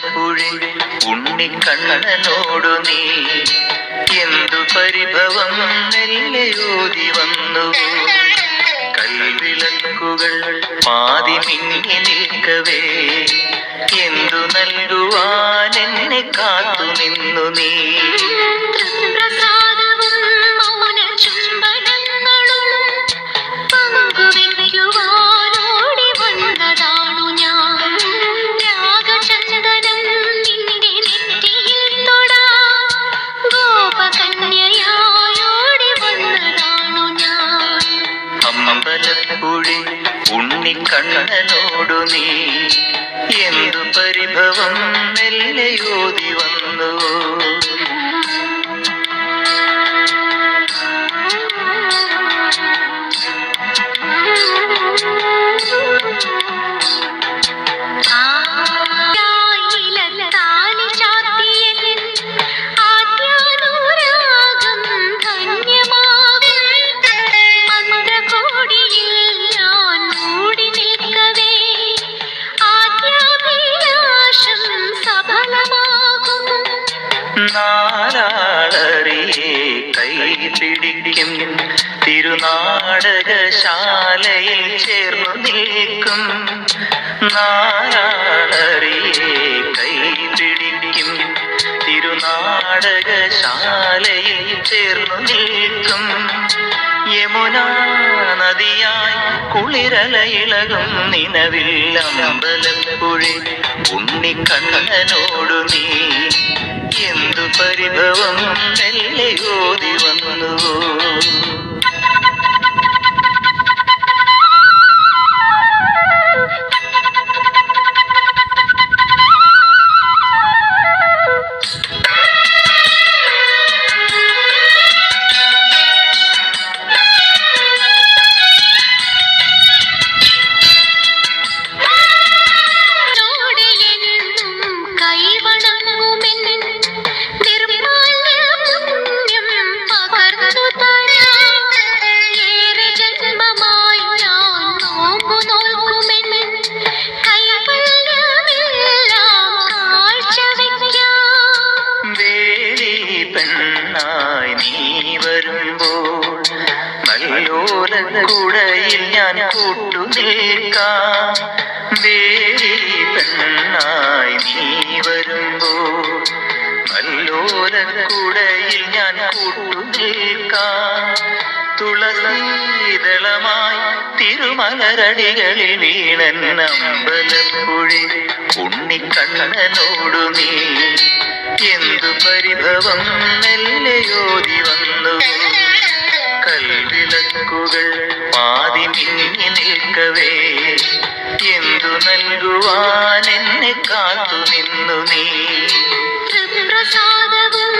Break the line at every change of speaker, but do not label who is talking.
അമ്പലപ്പുഴി ഉണ്ണിക്കണ്ണനോടു നീ എന്തു പരിഭവം നെല്ലയോതി വന്നു. കൽവിളക്കുകൾ പാതി മിന്നി നിൽക്കവേ എന്തു നൽകുവാൻ എന്നെ കാത്തു നിന്നു നീ. അമ്പലപ്പുഴി ഉണ്ണിക്കണ്ണനോടു നീ എന്തു പരിഭവം മെല്ലയോതി വന്നു. നാലാളറിയെ കൈപിടിക്കും തിരുനാടകശാലയിൽ ചേർന്നു നിൽക്കും. നാലാളറിയെ കൈപിടിക്കും തിരുനാടകശാലയിൽ ചേർന്നു നിൽക്കും. യമുനാ നദിയായി കുളിരലയിളകും നിലവിൽ അമ്പലപ്പുഴി ഉണ്ണിക്കണ്ണനോടു നീ എന്തു പരിഭവം മെല്ലയോതി വന്നു. പെണ്ണായി നീ വരുമ്പോൾ നല്ലോലക്കുടയിൽ ഞാൻ കൂട്ടു നിൽക്കാം. വേലി പെണ്ണായി നീ വരുമ്പോൾ നല്ലോലക്കുടയിൽ ഞാൻ കൂട്ടു നിൽക്കാം. തുളസീതളമായി തിരുമലരടികളിൽ വീണൻ അമ്പലപ്പുഴി ഉണ്ണിക്കണ്ണനോടു നീ എന്തു പരിഭവം മെല്ലയോതി വന്നു. കൽവിളക്കുകൾ പാതി മിന്നി നിൽക്കവേ എന്തു നൽകുവാൻ എന്നെ കാത്തു നിന്നു നീ.
പ്രസാദവും